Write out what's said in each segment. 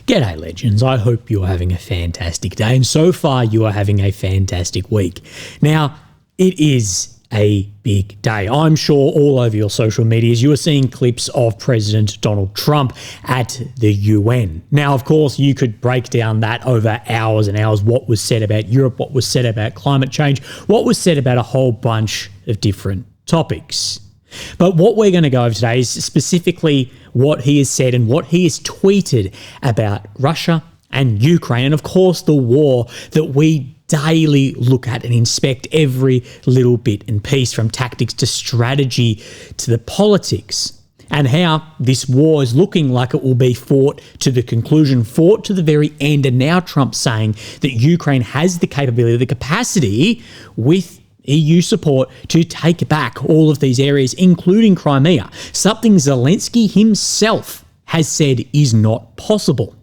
G'day legends, I hope you're having a fantastic day, and so far you are having a fantastic week. Now, it is a big day. I'm sure all over your social medias you are seeing clips of President Donald Trump at the UN. Now, of course, you could break down that over hours and hours, what was said about Europe, what was said about climate change, what was said about a whole bunch of different topics. But what we're going to go over today is specifically what he has said and what he has tweeted about Russia and Ukraine, and of course the war that we daily look at and inspect every little bit and piece, from tactics to strategy to the politics, and how this war is looking like it will be fought to the conclusion, fought to the very end. And now Trump's saying that Ukraine has the capability, the capacity, with EU support, to take back all of these areas, including Crimea, something Zelensky himself has said is not possible.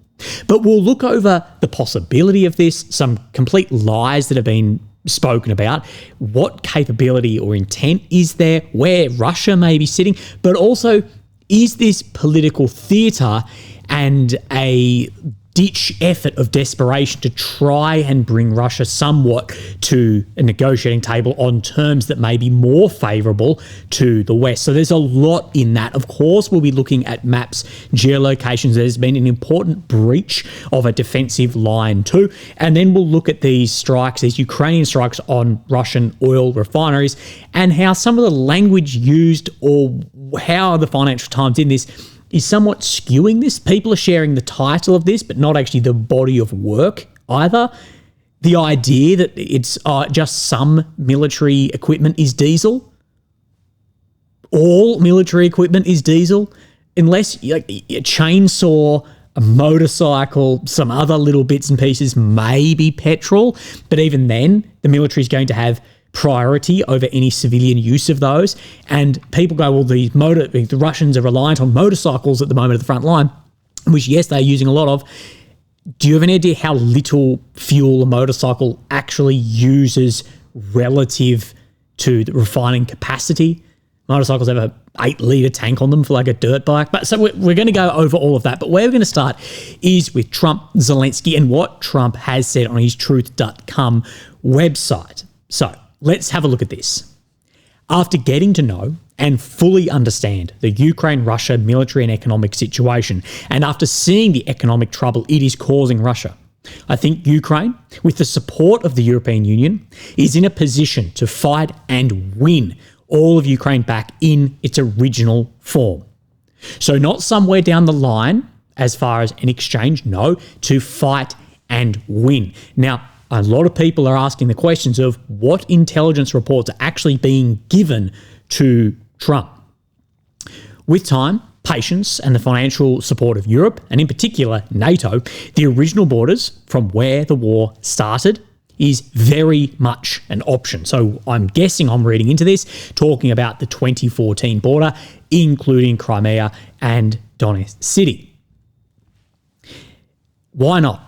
But we'll look over the possibility of this, some complete lies that have been spoken about, what capability or intent is there, where Russia may be sitting, but also, is this political theatre and a ditch effort of desperation to try and bring Russia somewhat to a negotiating table on terms that may be more favourable to the West? So there's a lot in that. Of course, we'll be looking at maps, geolocations. There's been an important breach of a defensive line too. And then we'll look at these strikes, these Ukrainian strikes on Russian oil refineries, and how some of the language used, or how the Financial Times in this, is somewhat skewing this. People are sharing the title of this, but not actually the body of work either. The idea that it's just some military equipment is diesel. All military equipment is diesel, unless like a chainsaw, a motorcycle, some other little bits and pieces may be petrol. But even then, the military is going to have priority over any civilian use of those. And people go, well, the Russians are reliant on motorcycles at the moment at the front line, which, yes, they're using a lot of. Do you have any idea how little fuel a motorcycle actually uses relative to the refining capacity? Motorcycles have a 8-litre tank on them for like a dirt bike. But so we're going to go over all of that. But where we're going to start is with Trump, Zelensky, and what Trump has said on his truth.com website. So let's have a look at this. After getting to know and fully understand the Ukraine-Russia military and economic situation, and after seeing the economic trouble it is causing Russia, I think Ukraine, with the support of the European Union, is in a position to fight and win all of Ukraine back in its original form. So not somewhere down the line as far as an exchange, no, to fight and win. Now, a lot of people are asking the questions of what intelligence reports are actually being given to Trump. With time, patience, and the financial support of Europe, and in particular NATO, the original borders from where the war started is very much an option. So I'm guessing I'm reading into this, talking about the 2014 border, including Crimea and Donetsk City. Why not?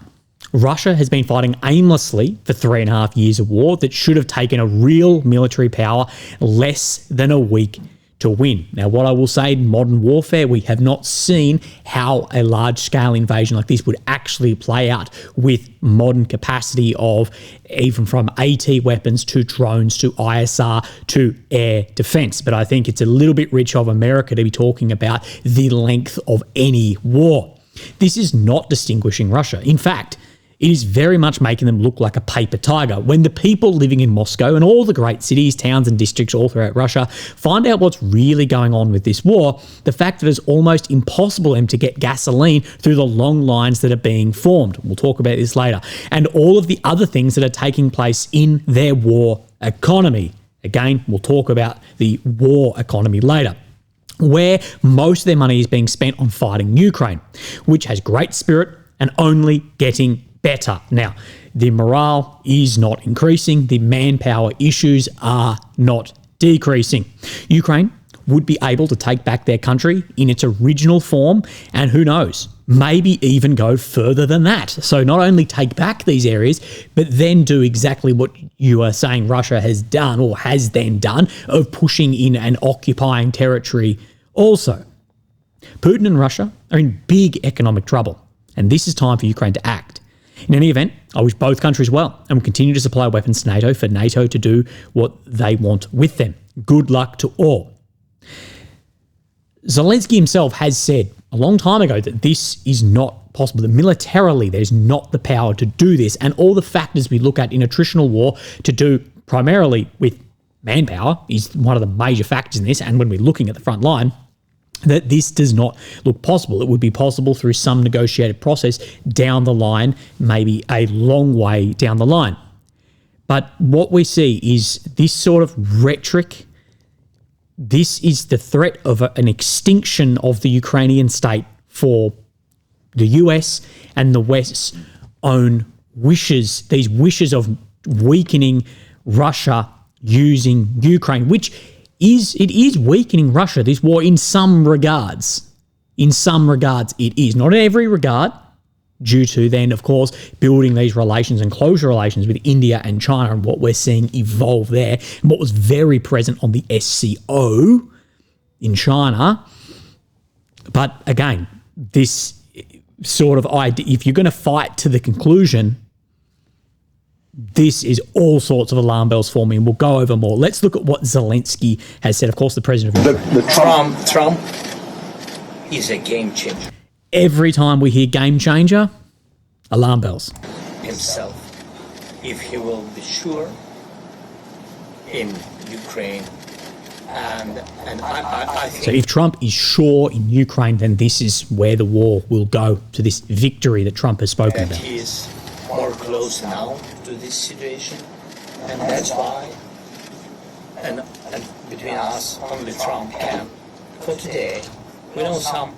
Russia has been fighting aimlessly for 3.5 years of war that should have taken a real military power less than a week to win. Now, what I will say, in modern warfare, we have not seen how a large-scale invasion like this would actually play out with modern capacity of even from AT weapons to drones to ISR to air defense. But I think it's a little bit rich of America to be talking about the length of any war. This is not distinguishing Russia. In fact, it is very much making them look like a paper tiger. When the people living in Moscow and all the great cities, towns and districts all throughout Russia find out what's really going on with this war, the fact that it's almost impossible for them to get gasoline through the long lines that are being formed. We'll talk about this later. And all of the other things that are taking place in their war economy. Again, we'll talk about the war economy later, where most of their money is being spent on fighting Ukraine, which has great spirit and only getting better. Now, the morale is not increasing. The manpower issues are not decreasing. Ukraine would be able to take back their country in its original form, and who knows, maybe even go further than that. So not only take back these areas, but then do exactly what you are saying Russia has done, or has then done, of pushing in and occupying territory also. Putin and Russia are in big economic trouble. and this is time for Ukraine to act. In any event, I wish both countries well and will continue to supply weapons to NATO for NATO to do what they want with them. Good luck to all. Zelensky himself has said a long time ago that this is not possible, that militarily there's not the power to do this, and all the factors we look at in attritional war to do primarily with manpower is one of the major factors in this, and when we're looking at the front line, that this does not look possible. It would be possible through some negotiated process down the line, maybe a long way down the line. But what we see is this sort of rhetoric. This is the threat of an extinction of the Ukrainian state for the US and the West's own wishes, these wishes of weakening Russia using Ukraine, which it is weakening Russia, this war, in some regards. In some regards, it is. Not in every regard, due to then, of course, building these relations and closer relations with India and China and what we're seeing evolve there, and what was very present on the SCO in China. But again, this sort of idea, if you're going to fight to the conclusion, this is all sorts of alarm bells for me, and we'll go over more. Let's look at what Zelensky has said. Of course, the president of Ukraine. Trump is a game changer. Every time we hear game changer, alarm bells. Himself, if he will be sure in Ukraine, and I think. So if Trump is sure in Ukraine, then this is where the war will go, to this victory that Trump has spoken about. He is more close now to this situation, and that's why, and between us, only Trump can. For today, we know some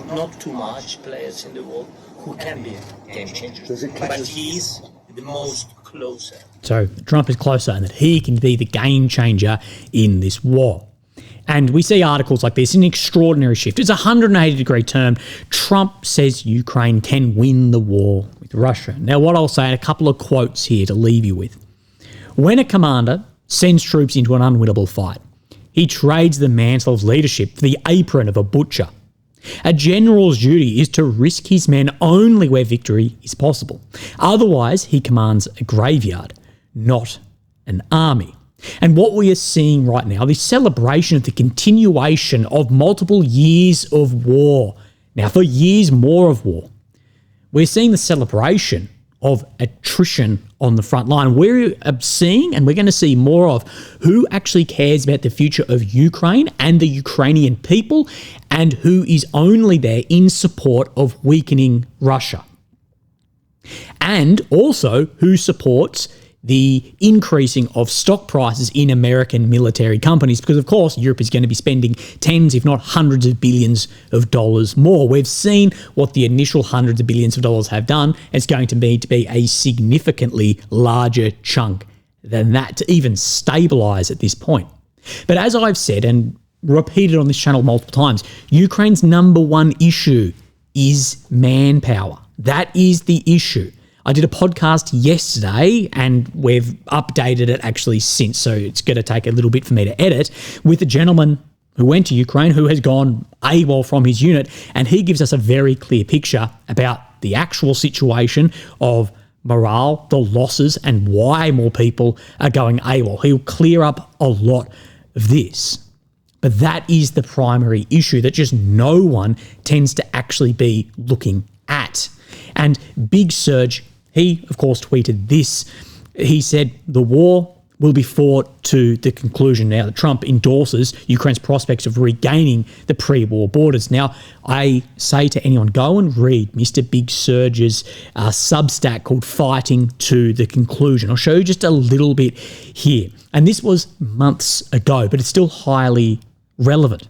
not too much players in the world who can be game changers, but he's the most closer. So Trump is closer, and that he can be the game changer in this war. And we see articles like this, an extraordinary shift. It's a 180-degree turn. Trump says Ukraine can win the war with Russia. Now, what I'll say, a couple of quotes here to leave you with. When a commander sends troops into an unwinnable fight, he trades the mantle of leadership for the apron of a butcher. A general's duty is to risk his men only where victory is possible. Otherwise, he commands a graveyard, not an army. And what we are seeing right now, this celebration of the continuation of multiple years of war. Now, for years more of war, we're seeing the celebration of attrition on the front line. We're seeing, and we're going to see more of, who actually cares about the future of Ukraine and the Ukrainian people, and who is only there in support of weakening Russia. And also who supports the increasing of stock prices in American military companies, because of course Europe is going to be spending tens, if not hundreds of billions of dollars more. We've seen what the initial hundreds of billions of dollars have done. It's going to need to be a significantly larger chunk than that to even stabilize at this point. But as I've said and repeated on this channel multiple times, Ukraine's number one issue is manpower. That is the issue. I did a podcast yesterday, and we've updated it actually since, so it's going to take a little bit for me to edit, with a gentleman who went to Ukraine who has gone AWOL from his unit, and he gives us a very clear picture about the actual situation of morale, the losses, and why more people are going AWOL. He'll clear up a lot of this. But that is the primary issue that just no one tends to actually be looking at. And Big Surge, he, of course, tweeted this. He said, the war will be fought to the conclusion now that Trump endorses Ukraine's prospects of regaining the pre-war borders. Now, I say to anyone, go and read Mr. Big Surge's Substack called Fighting to the Conclusion. I'll show you just a little bit here. And this was months ago, but it's still highly relevant.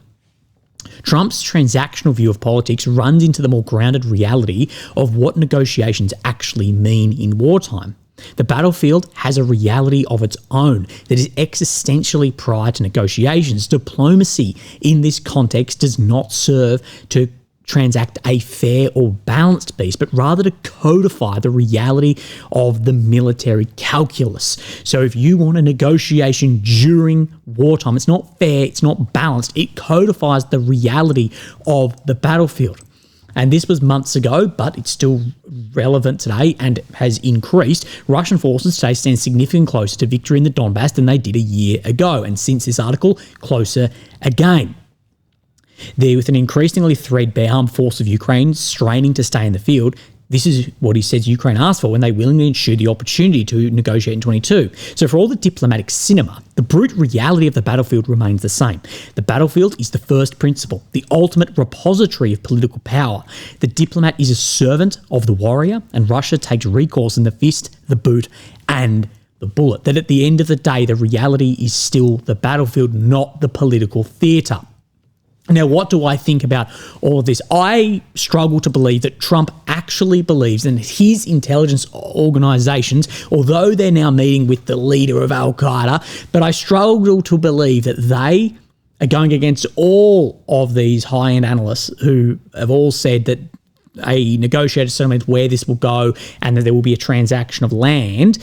Trump's transactional view of politics runs into the more grounded reality of what negotiations actually mean in wartime. The battlefield has a reality of its own that is existentially prior to negotiations. Diplomacy in this context does not serve to transact a fair or balanced peace, but rather to codify the reality of the military calculus. So if you want a negotiation during wartime, it's not fair, it's not balanced, it codifies the reality of the battlefield. and this was months ago, but it's still relevant today and has increased, Russian forces today stand significantly closer to victory in the Donbass than they did a year ago, and since this article, closer again. They're with an increasingly threadbare armed force of Ukraine straining to stay in the field. This is what he says Ukraine asked for when they willingly ensured the opportunity to negotiate in 22. So for all the diplomatic cinema, the brute reality of the battlefield remains the same. The battlefield is the first principle, the ultimate repository of political power. The diplomat is a servant of the warrior, and Russia takes recourse in the fist, the boot, and the bullet. That at the end of the day, the reality is still the battlefield, not the political theatre. Now, what do I think about all of this? I struggle to believe that Trump actually believes, and his intelligence organizations, although they're now meeting with the leader of Al-Qaeda, but I struggle to believe that they are going against all of these high-end analysts who have all said that a negotiated settlement where this will go and that there will be a transaction of land,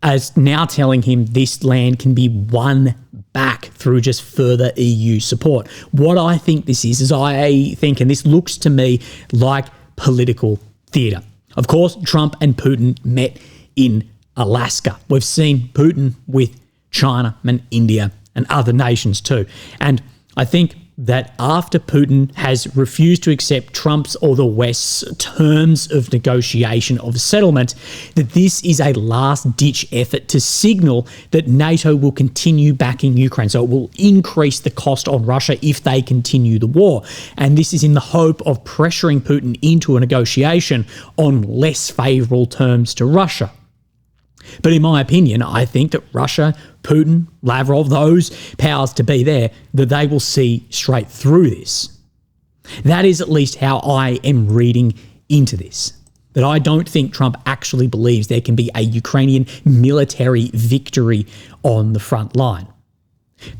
as now telling him this land can be won back through just further EU support. What I think this is I think, and this looks to me like political theatre. Of course, Trump and Putin met in Alaska. We've seen Putin with China and India and other nations too. And I think that after Putin has refused to accept Trump's or the West's terms of negotiation of settlement, that this is a last-ditch effort to signal that NATO will continue backing Ukraine. So it will increase the cost on Russia if they continue the war. And this is in the hope of pressuring Putin into a negotiation on less favourable terms to Russia. But in my opinion, I think that Russia, Putin, Lavrov, those powers to be there, that they will see straight through this. That is at least how I am reading into this. That I don't think Trump actually believes there can be a Ukrainian military victory on the front line.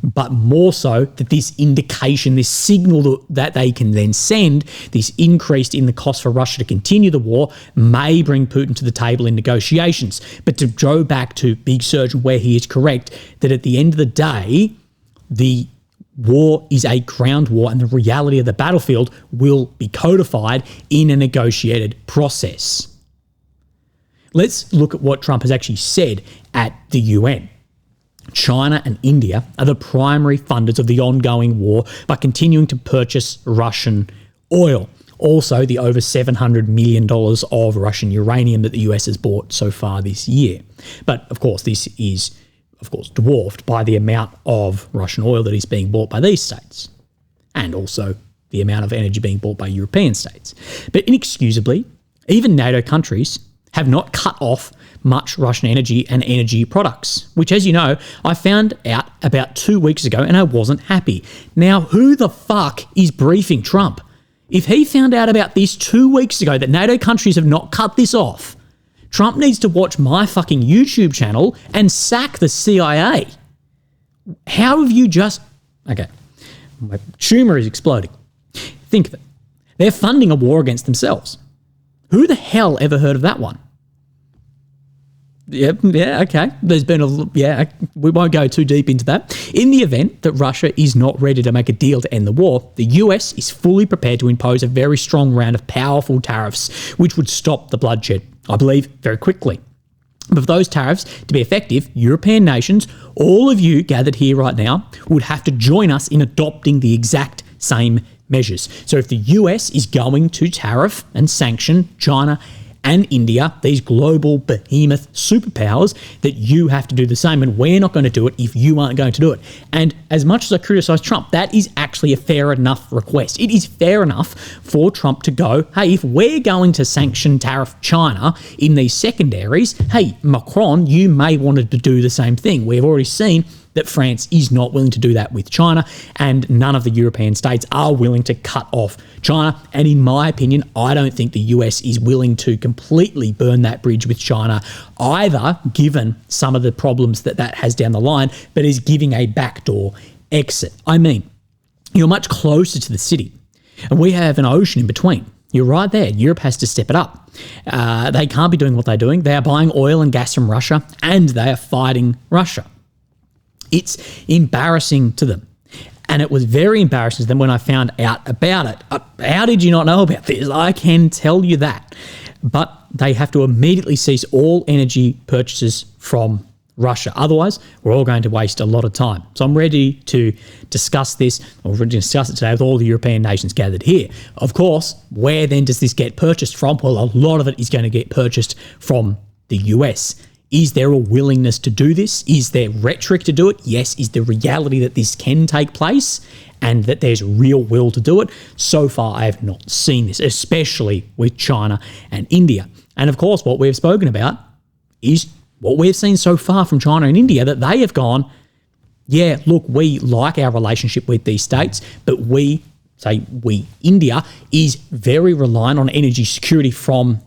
But more so that this indication, this signal that they can then send, this increase in the cost for Russia to continue the war, may bring Putin to the table in negotiations. But to go back to Big Surge where he is correct, that at the end of the day, the war is a ground war and the reality of the battlefield will be codified in a negotiated process. Let's look at what Trump has actually said at the UN. China and India are the primary funders of the ongoing war by continuing to purchase Russian oil. Also, the over $700 million of Russian uranium that the US has bought so far this year. But, of course, this is, dwarfed by the amount of Russian oil that is being bought by these states, and also the amount of energy being bought by European states. But inexcusably, even NATO countries have not cut off much Russian energy and energy products, which, as you know, I found out about 2 weeks ago and I wasn't happy. Now, who the fuck is briefing Trump? If he found out about this 2 weeks ago that NATO countries have not cut this off, Trump needs to watch my fucking YouTube channel and sack the CIA. How have you just... Okay, my tumour is exploding. Think of it. They're funding a war against themselves. Who the hell ever heard of that one? Yeah, okay. There's been we won't go too deep into that. In the event that Russia is not ready to make a deal to end the war, the US is fully prepared to impose a very strong round of powerful tariffs, which would stop the bloodshed, I believe, very quickly. But for those tariffs to be effective, European nations, all of you gathered here right now, would have to join us in adopting the exact same measures. So if the US is going to tariff and sanction China and India, these global behemoth superpowers, that you have to do the same, and we're not going to do it if you aren't going to do it. And as much as I criticise Trump, that is actually a fair enough request. It is fair enough for Trump to go, hey, if we're going to sanction tariff China in these secondaries, hey, Macron, you may want to do the same thing. We've already seen that France is not willing to do that with China, and none of the European states are willing to cut off China. And in my opinion, I don't think the US is willing to completely burn that bridge with China either, given some of the problems that has down the line, but is giving a backdoor exit. I mean, you're much closer to the city, and we have an ocean in between. You're right there. Europe has to step it up. They can't be doing what they're doing. They are buying oil and gas from Russia, and they are fighting Russia. It's embarrassing to them. And it was very embarrassing to them when I found out about it. How did you not know about this? I can tell you that. But they have to immediately cease all energy purchases from Russia. Otherwise, we're all going to waste a lot of time. So I'm ready to discuss this, or ready to discuss it today with all the European nations gathered here. Of course, where then does this get purchased from? Well, a lot of it is going to get purchased from the US. Is there a willingness to do this? Is there rhetoric to do it? Yes. Is there reality that this can take place and that there's real will to do it? So far, I have not seen this, especially with China and India. And of course, what we've spoken about is what we've seen so far from China and India, that they have gone, yeah, look, we like our relationship with these states, but India is very reliant on energy security from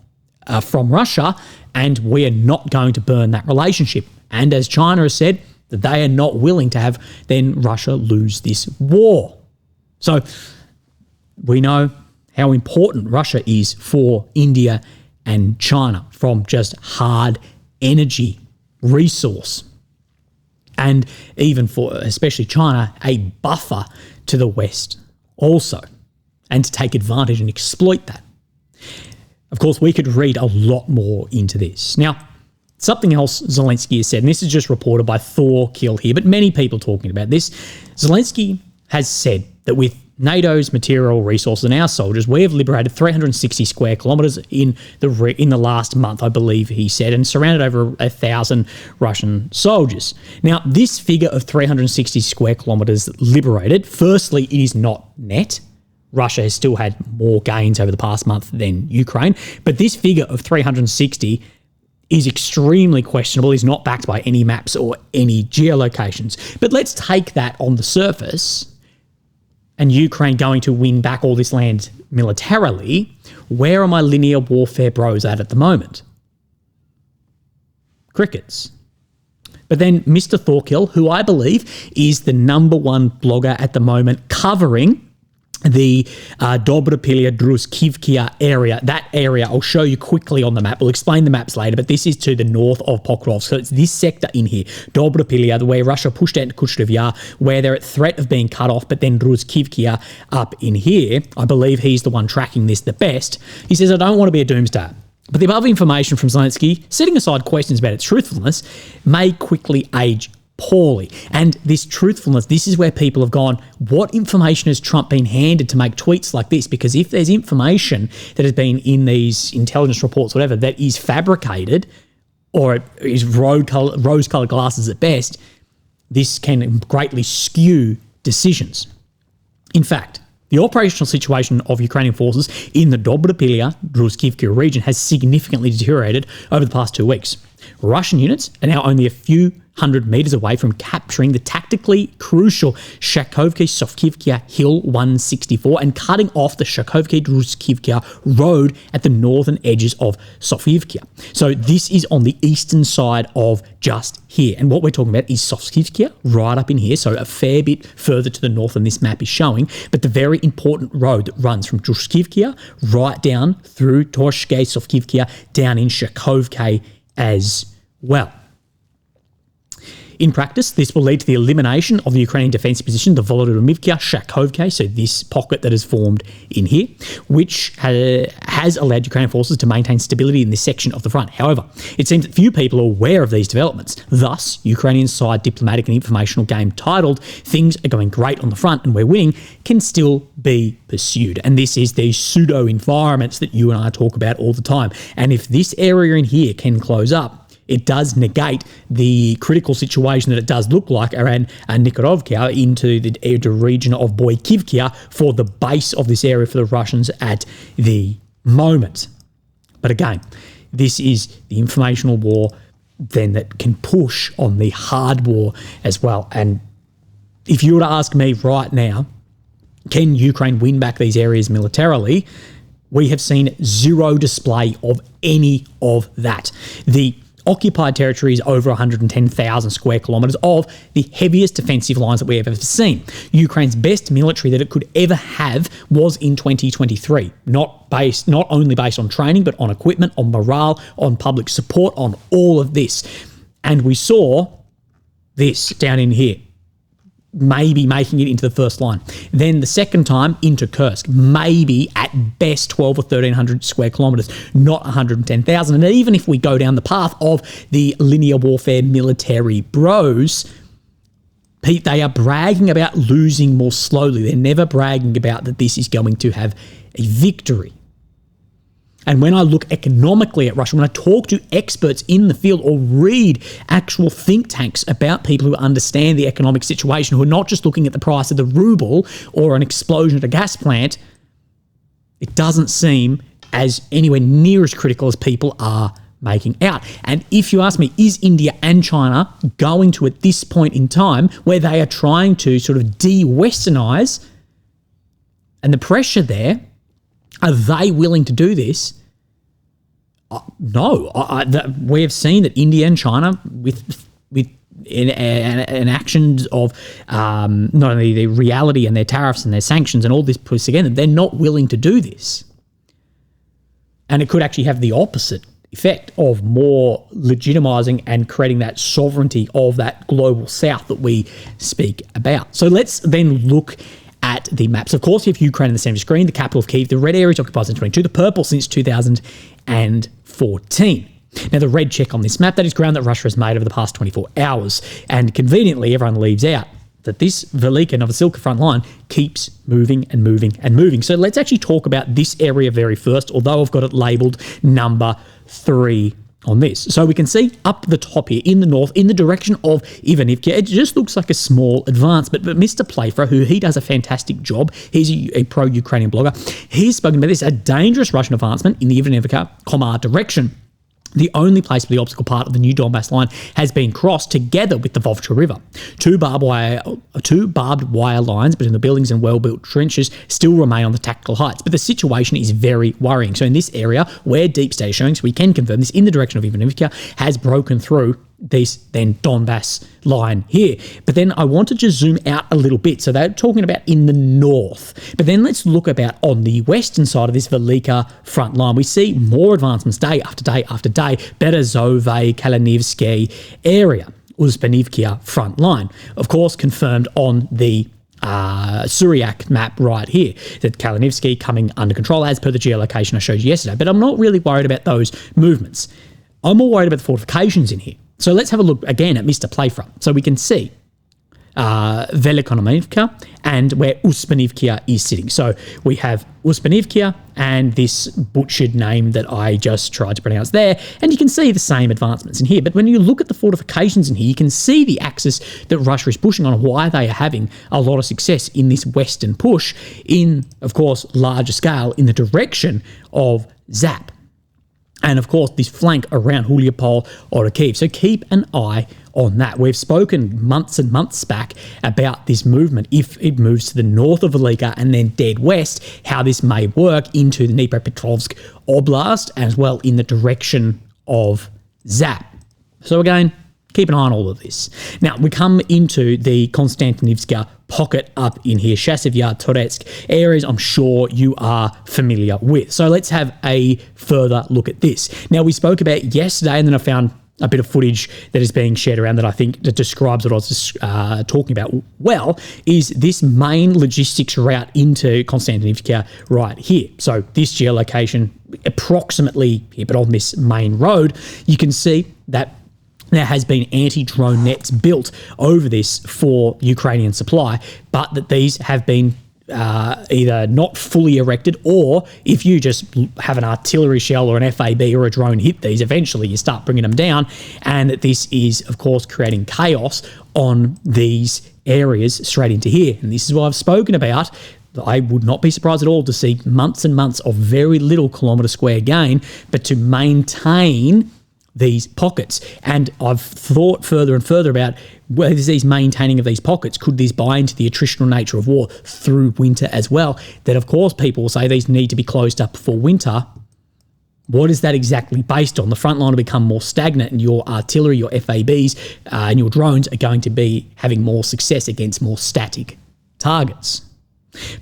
Russia, and we are not going to burn that relationship. And as China has said, that they are not willing to have then Russia lose this war. So we know how important Russia is for India and China from just hard energy resource. And even for, especially China, a buffer to the West also, and to take advantage and exploit that. Of course, we could read a lot more into this. Now, something else Zelensky has said, and this is just reported by Thor Kill here, but many people talking about this. Zelensky has said that with NATO's material resources and our soldiers, we have liberated 360 square kilometres in the last month, I believe he said, and surrounded over 1,000 Russian soldiers. Now, this figure of 360 square kilometres liberated, firstly, it is not net. Russia has still had more gains over the past month than Ukraine, but this figure of 360 is extremely questionable, is not backed by any maps or any geolocations. But let's take that on the surface, and Ukraine going to win back all this land militarily. Where are my linear warfare bros at the moment? Crickets. But then Mr. Thorkill, who I believe is the #1 blogger at the moment covering the Dobropilya Druskivka area. That area, I'll show you quickly on the map. We'll explain the maps later, but this is to the north of Pokrovsk. So it's this sector in here, Dobropilya, where Russia pushed out into Kushnev Yar, where they're at threat of being cut off, but then Druskivka up in here. I believe he's the one tracking this the best. He says, I don't want to be a doomsdayer, but the above information from Zelensky, setting aside questions about its truthfulness, may quickly age poorly. And this truthfulness, this is where people have gone, what information has Trump been handed to make tweets like this? Because if there's information that has been in these intelligence reports, whatever, that is fabricated or is rose-coloured glasses at best, this can greatly skew decisions. In fact, the operational situation of Ukrainian forces in the Dobropilya Druskivka region has significantly deteriorated over the past 2 weeks. Russian units are now only a few hundred metres away from capturing the tactically crucial Shakhovka-Sofkivka Hill 164 and cutting off the Shakhovka-Druskivka road at the northern edges of Sofkivka. So this is on the eastern side of just here. And what we're talking about is Sofkivka right up in here, so a fair bit further to the north than this map is showing, but the very important road that runs from Druskivka right down through Torshke, Sofkivka, down in Shakhovka as well. In practice, this will lead to the elimination of the Ukrainian defensive position, the Volodymyrivka, Shakhovka, so this pocket that has formed in here, which has allowed Ukrainian forces to maintain stability in this section of the front. However, it seems that few people are aware of these developments. Thus, Ukrainian side diplomatic and informational game titled "Things are going great on the front and we're winning" can still be pursued. And this is the pseudo-environments that you and I talk about all the time. And if this area in here can close up, it does negate the critical situation that it does look like around Nikhorovka into the region of Boykivka for the base of this area for the Russians at the moment. But again, this is the informational war then that can push on the hard war as well. And if you were to ask me right now, can Ukraine win back these areas militarily? We have seen zero display of any of that. The occupied territory is over 110,000 square kilometres of the heaviest defensive lines that we have ever seen. Ukraine's best military that it could ever have was in 2023, not only based on training, but on equipment, on morale, on public support, on all of this. And we saw this down in here. maybe making it into the first line. Then the second time into Kursk, maybe at best 12 or 1,300 square kilometres, not 110,000. And even if we go down the path of the linear warfare military bros, Pete, they are bragging about losing more slowly. They're never bragging about that this is going to have a victory. And when I look economically at Russia, when I talk to experts in the field or read actual think tanks about people who understand the economic situation, who are not just looking at the price of the ruble or an explosion at a gas plant, it doesn't seem as anywhere near as critical as people are making out. And if you ask me, is India and China going to, at this point in time, where they are trying to sort of de-Westernise and the pressure there, are they willing to do this? No. We have seen that India and China, with in actions of not only the reality and their tariffs and their sanctions and all this put together, they're not willing to do this. And it could actually have the opposite effect of more legitimising and creating that sovereignty of that global south that we speak about. So let's then look at the maps. Of course, you have Ukraine in the center of the screen, the capital of Kyiv. The red area is occupied since 2022, the purple since 2014. Now, the red check on this map, that is ground that Russia has made over the past 24 hours. And conveniently, everyone leaves out that this Velika Novosilka front line keeps moving and moving and moving. So let's actually talk about this area very first, although I've got it labelled number 3 on this. So we can see up the top here in the north, in the direction of Ivanivka, it just looks like a small advance. But Mr. Playfair, he does a fantastic job, he's a pro-Ukrainian blogger, he's spoken about this, a dangerous Russian advancement in the Ivanivka Komar direction. The only place where the obstacle part of the new Donbass line has been crossed together with the Vovcha River. Two barbed wire lines between the buildings and well-built trenches still remain on the tactical heights, but the situation is very worrying. So in this area, where Deep State is showing, so we can confirm this in the direction of Ivanivka, has broken through this then Donbass line here. But then I want to just zoom out a little bit. So they're talking about in the north. But then let's look about on the western side of this Velika front line. We see more advancements day after day after day. Berezove, Kalinivsky area, Uzbenivkia front line. Of course, confirmed on the Suryak map right here, that Kalinivsky coming under control as per the geolocation I showed you yesterday. But I'm not really worried about those movements. I'm more worried about the fortifications in here. So let's have a look again at Mr. Playfair. So we can see Velikonomenivka and where Uspenivkia is sitting. So we have Uspenivkia and this butchered name that I just tried to pronounce there, and you can see the same advancements in here. But when you look at the fortifications in here, you can see the axis that Russia is pushing on, why they are having a lot of success in this western push in, of course, larger scale in the direction of Zap. And, of course, this flank around Huliopol or Kyiv. So keep an eye on that. We've spoken months and months back about this movement, if it moves to the north of Velika and then dead west, how this may work into the Dnipropetrovsk Oblast as well in the direction of Zap. So, again, keep an eye on all of this. Now, we come into the Konstantinivska pocket up in here, Chasiv Yar, Toretsk, areas I'm sure you are familiar with. So let's have a further look at this. Now, we spoke about yesterday, and then I found a bit of footage that is being shared around that I think that describes what I was talking about well, is this main logistics route into Konstantinivka right here. So this geolocation, approximately here, but on this main road, you can see that there has been anti-drone nets built over this for Ukrainian supply, but that these have been either not fully erected, or if you just have an artillery shell or an FAB or a drone hit these, eventually you start bringing them down, and that this is, of course, creating chaos on these areas straight into here. And this is what I've spoken about. I would not be surprised at all to see months and months of very little kilometre square gain, but to maintain these pockets. And I've thought further and further about whether these maintaining of these pockets, could this buy into the attritional nature of war through winter as well? That, of course, people will say these need to be closed up for winter. What is that exactly based on? The front line will become more stagnant, and your artillery, your FABs, and your drones are going to be having more success against more static targets.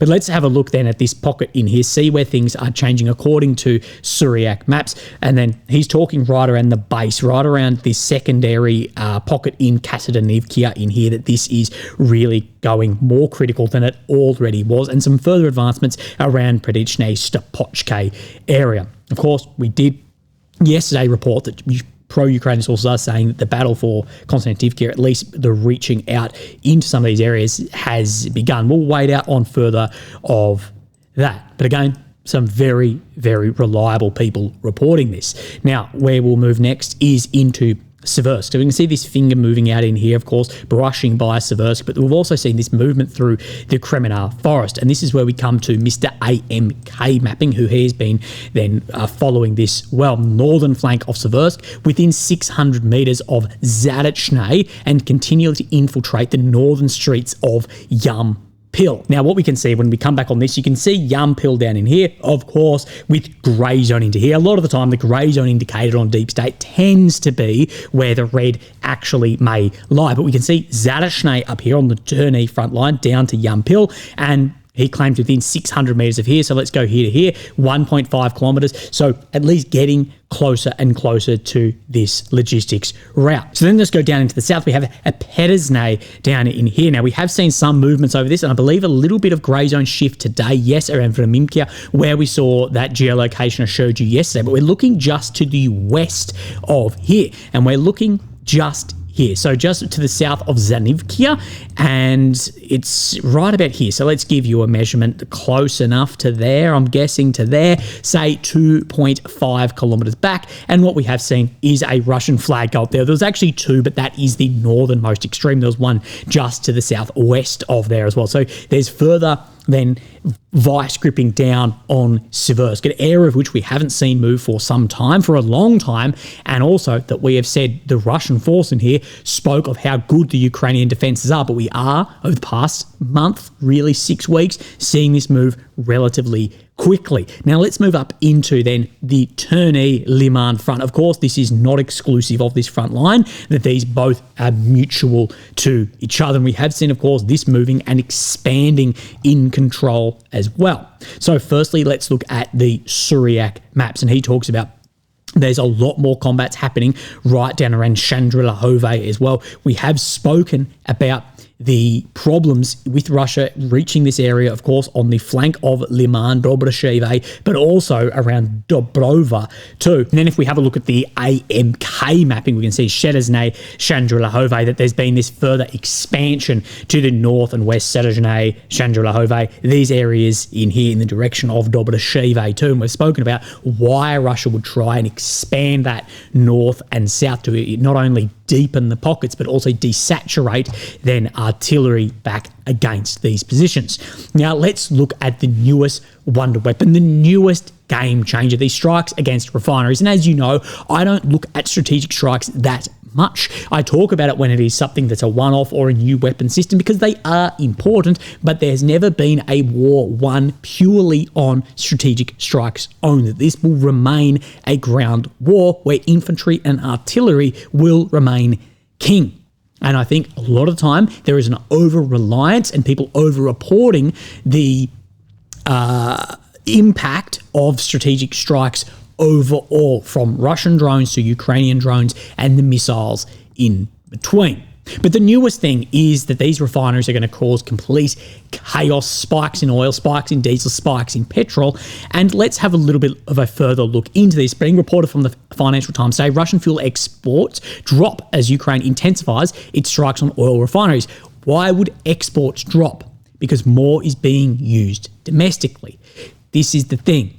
But let's have a look then at this pocket in here, see where things are changing according to Syriac maps. And then he's talking right around the base, right around this secondary pocket in Kasadonivka in here, that this is really going more critical than it already was, and some further advancements around Predichne Stopochke area. Of course, we did yesterday report that pro-Ukrainian sources are saying that the battle for Konstantinivka, at least the reaching out into some of these areas, has begun. We'll wait out on further of that. But again, some very, very reliable people reporting this. Now, where we'll move next is into Seversk. So we can see this finger moving out in here, of course, brushing by Seversk, but we've also seen this movement through the Kremenar forest. And this is where we come to Mr. AMK mapping, who has been then following this northern flank of Seversk within 600 metres of Zadachne and continually to infiltrate the northern streets of Yampil. Now, what we can see when we come back on this, you can see Yampil down in here, of course, with grey zone into here. A lot of the time, the grey zone indicated on Deep State tends to be where the red actually may lie. But we can see Zadachne up here on the Terney front line down to Yampil, and he claims within 600 metres of here. So let's go here to here, 1.5 kilometres. So at least getting closer and closer to this logistics route. So then let's go down into the south. We have a Pedesne down in here. Now, we have seen some movements over this, and I believe a little bit of grey zone shift today, yes, around Vremimkia, where we saw that geolocation I showed you yesterday. But we're looking just to the west of here, and we're looking just here. So just to the south of Zanivkia, and it's right about here. So let's give you a measurement close enough to there. I'm guessing to there, say 2.5 kilometers back. And what we have seen is a Russian flag go up there. There was actually two, but that is the northernmost extreme. There was one just to the southwest of there as well. So there's further then vice gripping down on Seversk, an area of which we haven't seen move for some time, for a long time, and also that we have said the Russian force in here spoke of how good the Ukrainian defences are, but we are, over the past month, really 6 weeks, seeing this move relatively quickly. Now let's move up into then the Terney Liman front. Of course, this is not exclusive of this front line, that these both are mutual to each other. And we have seen, of course, this moving and expanding in control as well. So firstly, let's look at the Syriac maps, and he talks about there's a lot more combats happening right down around Chandrilahove as well. We have spoken about the problems with Russia reaching this area, of course, on the flank of Liman, Dobrasheve, but also around Dobrova too. And then if we have a look at the AMK mapping, we can see Shedezne, Chandrilahove, that there's been this further expansion to the north and west, Shedezne, Chandrilahove, these areas in here in the direction of Dobrasheve too. And we've spoken about why Russia would try and expand that north and south to not only deepen the pockets, but also desaturate then artillery back against these positions. Now let's look at the newest wonder weapon, the newest game changer, these strikes against refineries. And as you know, I don't look at strategic strikes that much. I talk about it when it is something that's a one-off or a new weapon system, because they are important, but there's never been a war won purely on strategic strikes only. This will remain a ground war where infantry and artillery will remain king. And I think a lot of the time there is an over-reliance and people over-reporting the impact of strategic strikes overall, from Russian drones to Ukrainian drones and the missiles in between. But the newest thing is that these refineries are going to cause complete chaos, spikes in oil, spikes in diesel, spikes in petrol. And let's have a little bit of a further look into this. Being reported from the Financial Times today, Russian fuel exports drop as Ukraine intensifies its strikes on oil refineries. Why would exports drop? Because more is being used domestically. This is the thing.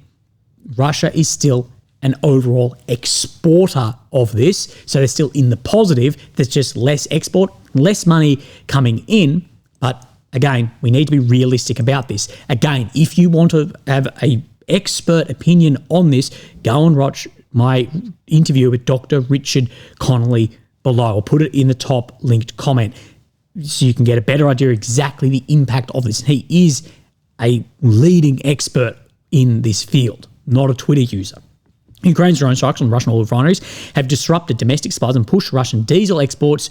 Russia is still an overall exporter of this, so they're still in the positive. There's just less export, less money coming in. But again, we need to be realistic about this. Again, if you want to have an expert opinion on this, go and watch my interview with Dr. Richard Connolly below. I'll put it in the top linked comment so you can get a better idea exactly the impact of this. He is a leading expert in this field, not a Twitter user. Ukraine's drone strikes on Russian oil refineries have disrupted domestic supplies and pushed Russian diesel exports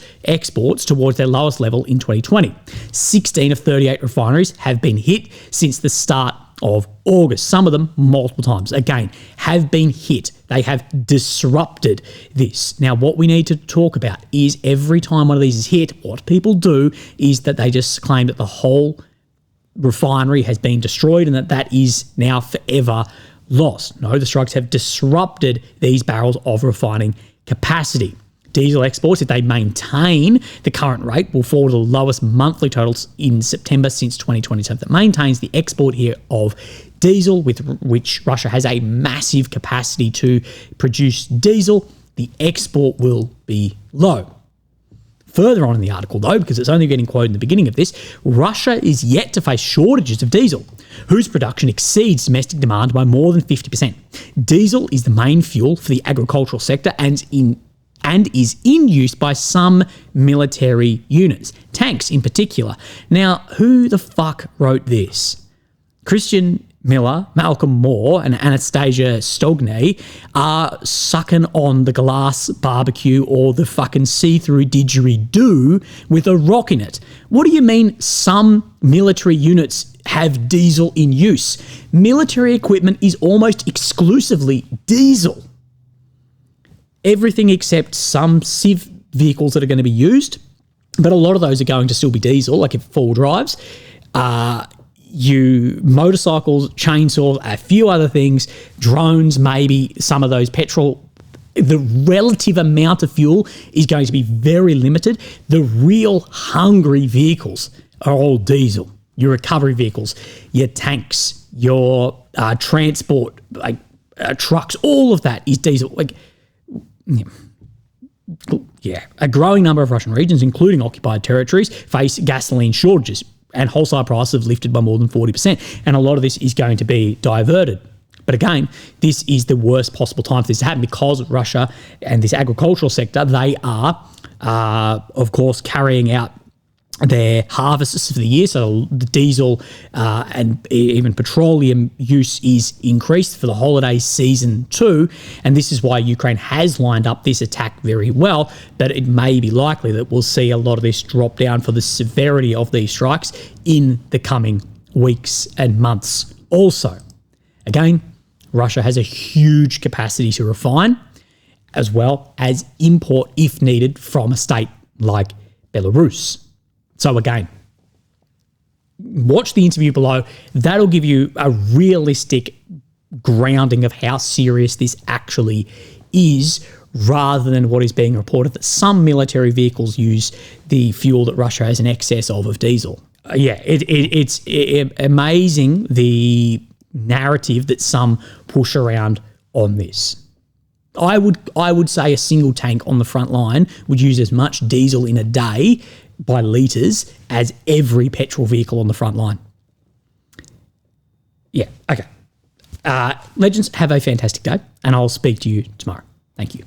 towards their lowest level in 2020. 16 of 38 refineries have been hit since the start of August. Some of them multiple times. Again, have been hit. They have disrupted this. Now, what we need to talk about is every time one of these is hit, what people do is that they just claim that the whole refinery has been destroyed and that is now forever lost. No, the strikes have disrupted these barrels of refining capacity. Diesel exports, if they maintain the current rate, will fall to the lowest monthly totals in September since 2020. So if it maintains the export here of diesel, with which Russia has a massive capacity to produce diesel, the export will be low. Further on in the article, though, because it's only getting quoted in the beginning of this, Russia is yet to face shortages of diesel, whose production exceeds domestic demand by more than 50%. Diesel is the main fuel for the agricultural sector and is in use by some military units, tanks in particular. Now, who the fuck wrote this? Christian Miller, Malcolm Moore, and Anastasia Stogney are sucking on the glass barbecue or the fucking see-through didgeridoo with a rock in it. What do you mean some military units have diesel in use? Military equipment is almost exclusively diesel. Everything except some civ vehicles that are going to be used, but a lot of those are going to still be diesel, like if full drives. Motorcycles, chainsaws, a few other things, drones, maybe some of those petrol. The relative amount of fuel is going to be very limited. The real hungry vehicles are all diesel. Your recovery vehicles, your tanks, your transport, trucks, all of that is diesel. A growing number of Russian regions, including occupied territories, face gasoline shortages, and wholesale prices have lifted by more than 40%. And a lot of this is going to be diverted. But again, this is the worst possible time for this to happen because Russia and this agricultural sector, they are, of course, carrying out their harvests for the year. So the diesel and even petroleum use is increased for the holiday season too. And this is why Ukraine has lined up this attack very well. But it may be likely that we'll see a lot of this drop down for the severity of these strikes in the coming weeks and months also. Again, Russia has a huge capacity to refine as well as import if needed from a state like Belarus. So again, watch the interview below. That'll give you a realistic grounding of how serious this actually is, rather than what is being reported that some military vehicles use the fuel that Russia has in excess of diesel. It's amazing the narrative that some push around on this. I would say a single tank on the front line would use as much diesel in a day by litres as every petrol vehicle on the front line. Yeah, okay. Legends, have a fantastic day, and I'll speak to you tomorrow. Thank you.